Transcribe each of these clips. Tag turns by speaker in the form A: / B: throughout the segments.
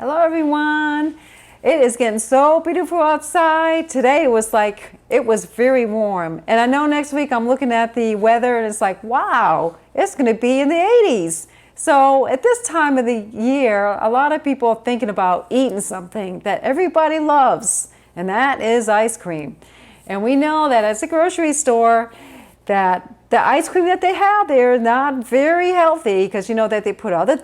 A: Hello everyone. It is getting so beautiful outside. Today it was very warm. And I know next week I'm looking at the weather and it's like, wow, it's going to be in the 80s. So at this time of the year, a lot of people are thinking about eating something that everybody loves, and that is ice cream. And we know that at the grocery store that the ice cream that they have there is not very healthy because you know that they put other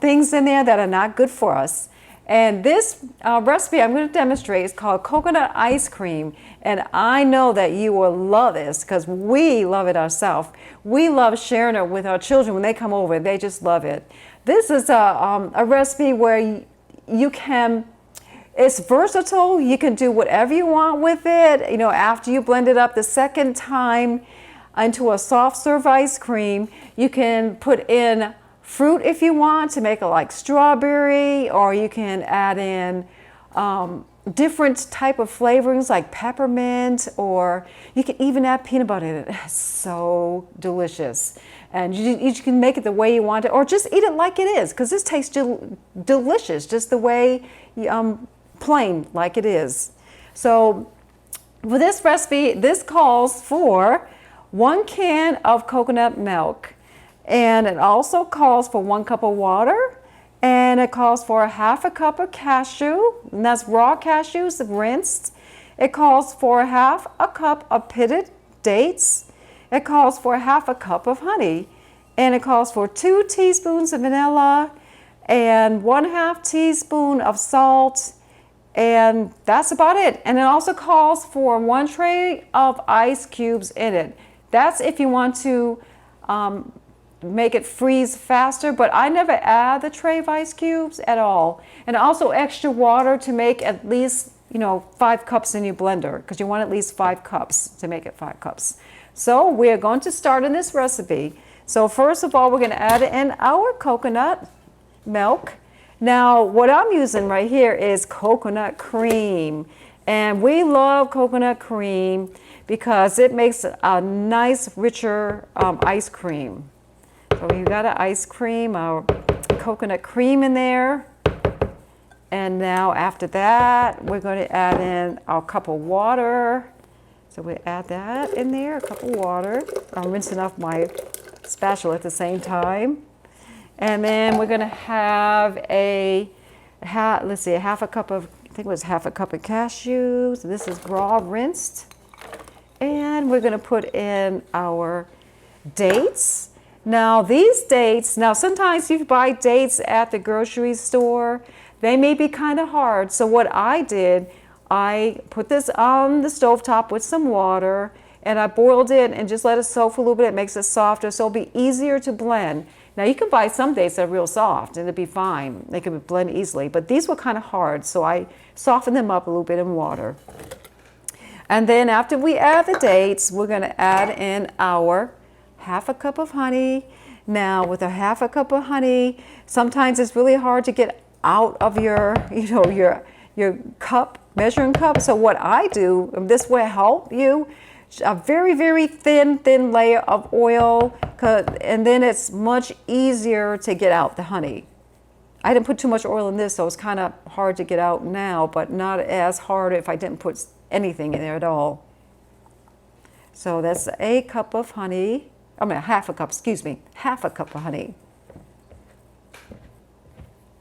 A: things in there that are not good for us. And this recipe I'm going to demonstrate is called coconut ice cream, and I know that you will love this because we love it ourselves. We love sharing it with our children when they come over. They just love it. This is a recipe where you can. It's versatile. You can do whatever you want with it. After you blend it up the second time into a soft serve ice cream, you can put in fruit if you want to make it like strawberry, or you can add in different type of flavorings like peppermint, or you can even add peanut butter in it. It's so delicious. And you can make it the way you want it, or just eat it like it is, because this tastes delicious just the way plain like it is. So for this recipe, this calls for 1 can of coconut milk, and it also calls for 1 cup of water, and it calls for 1/2 cup of cashew, and that's raw cashews rinsed. It calls for 1/2 cup of pitted dates. It calls for 1/2 cup of honey, and it calls for 2 teaspoons of vanilla and 1/2 teaspoon of salt. And that's about it. And it also calls for 1 tray of ice cubes in it. That's if you want to make it freeze faster, but I never add the tray of ice cubes at all. And also extra water to make at least 5 cups in your blender, because you want at least 5 cups to make it 5 cups. So we're going to start in this recipe. So first of all, we're going to add in our coconut milk. Now, what I'm using right here is coconut cream, and we love coconut cream because it makes a nice, richer ice cream. So we've got our ice cream, our coconut cream in there, and now after that, we're going to add in our cup of water. So we add that in there, a cup of water. I'm rinsing off my spatula at the same time. And then we're going to have a 1/2 cup of, I think it was 1/2 cup of cashews. This is raw rinsed. And we're going to put in our dates. Now these dates, sometimes you buy dates at the grocery store. They may be kind of hard. So what I did, I put this on the stovetop with some water, and I boiled it and just let it soak for a little bit. It makes it softer, so it'll be easier to blend. Now you can buy some dates that are real soft and it'll be fine. They can blend easily, but these were kind of hard, so I softened them up a little bit in water. And then after we add the dates, we're going to add in our 1/2 cup of honey. Now with a 1/2 cup of honey, sometimes it's really hard to get out of your cup, measuring cup. So what I do, and this will help you, a very, very thin layer of oil, and then it's much easier to get out the honey. I didn't put too much oil in this, so it's kind of hard to get out now, but not as hard if I didn't put anything in there at all. So that's a cup of honey. I mean, 1/2 cup, excuse me, 1/2 cup of honey.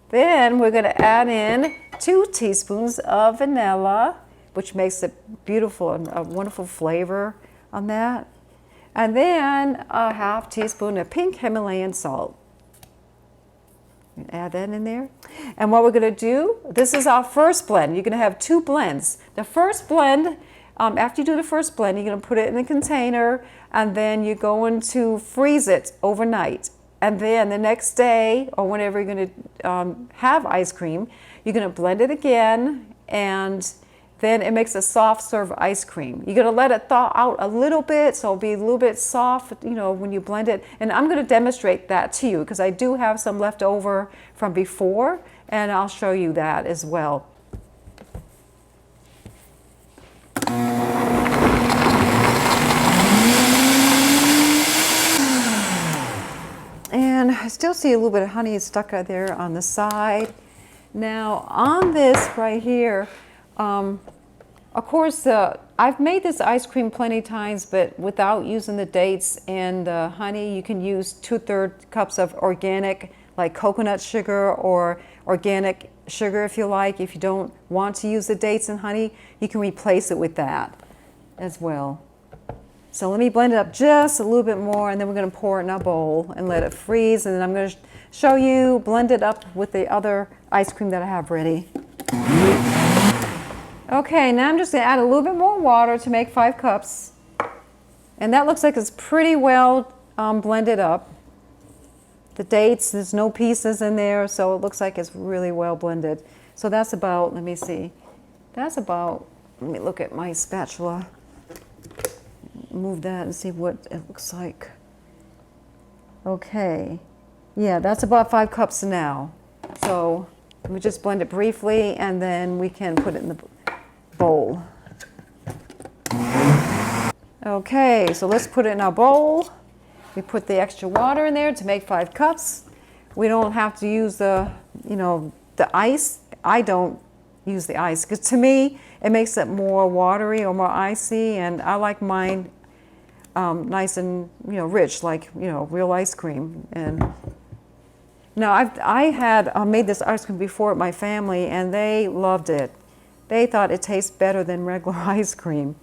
A: Then we're going to add in 2 teaspoons of vanilla, which makes it beautiful and a wonderful flavor on that. And then a 1/2 teaspoon of pink Himalayan salt. Add that in there. And what we're going to do, this is our first blend. You're going to have 2 blends. The first blend, after you do the first blend, you're going to put it in a container, and then you're going to freeze it overnight. And then the next day, or whenever you're going to have ice cream, you're going to blend it again, and then it makes a soft serve ice cream. You're going to let it thaw out a little bit, so it'll be a little bit soft, when you blend it. And I'm going to demonstrate that to you because I do have some left over from before, and I'll show you that as well. And I still see a little bit of honey stuck out there on the side. Now on this right here, of course, I've made this ice cream plenty times, but without using the dates and the honey. You can use 2/3 cups of organic, like coconut sugar or organic sugar if you like. If you don't want to use the dates and honey, you can replace it with that as well. So let me blend it up just a little bit more, and then we're going to pour it in a bowl and let it freeze. And then I'm going to show you blend it up with the other ice cream that I have ready. Okay, now I'm just going to add a little bit more water to make 5 cups. And that looks like it's pretty well blended up. The dates, there's no pieces in there, so it looks like it's really well blended. So that's about, let me see, that's about, let me look at my spatula. Move that and see what it looks like. Okay, yeah, that's about 5 cups now. So we just blend it briefly, and then we can put it in the bowl. Okay, so let's put it in our bowl. We put the extra water in there to make 5 cups. We don't have to use the, the ice. I don't use the ice because to me it makes it more watery or more icy, and I like mine nice and rich, like real ice cream. And now I had made this ice cream before at my family, and they loved it. They thought it tastes better than regular ice cream.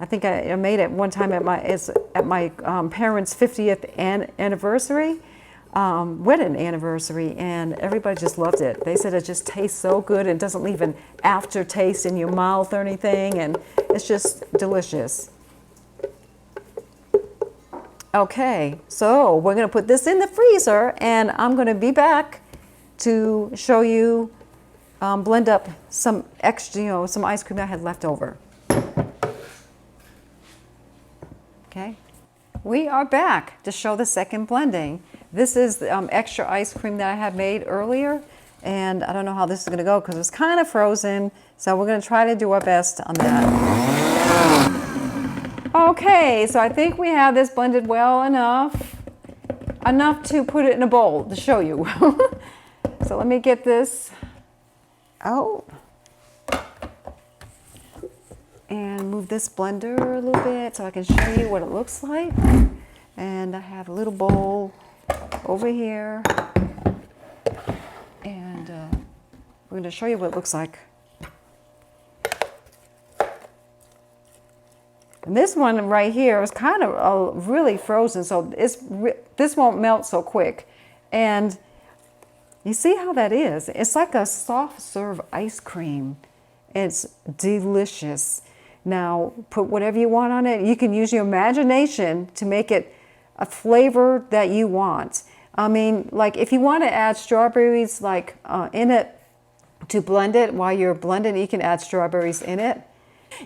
A: I think I made it one time at my parents' 50th anniversary, wedding anniversary, and everybody just loved it. They said it just tastes so good and doesn't leave an aftertaste in your mouth or anything, and it's just delicious. Okay, so we're going to put this in the freezer, and I'm going to be back to show you blend up some extra, some ice cream that I had left over. Okay, we are back to show the second blending. This is the extra ice cream that I had made earlier, and I don't know how this is going to go because it's kind of frozen, so we're going to try to do our best on that. Okay, so I think we have this blended well enough to put it in a bowl to show you. So let me get this out and move this blender a little bit so I can show you what it looks like. And I have a little bowl over here, and we're going to show you what it looks like. And this one right here is kind of really frozen, so this won't melt so quick. And you see how that is? It's like a soft serve ice cream. It's delicious. Now, put whatever you want on it. You can use your imagination to make it a flavor that you want. I mean, like if you want to add strawberries in it to blend it while you're blending, you can add strawberries in it.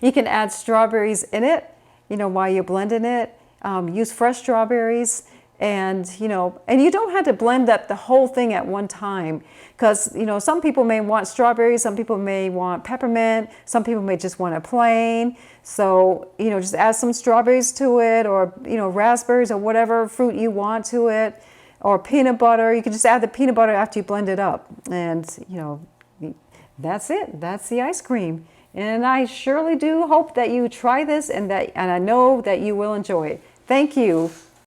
A: You can add strawberries in it, while you're blending it. Use fresh strawberries, and you don't have to blend up the whole thing at one time, because some people may want strawberries, some people may want peppermint, some people may just want it plain. So just add some strawberries to it, or raspberries, or whatever fruit you want to it, or peanut butter. You can just add the peanut butter after you blend it up, and that's it. That's the ice cream. And I surely do hope that you try this, and I know that you will enjoy it. Thank you.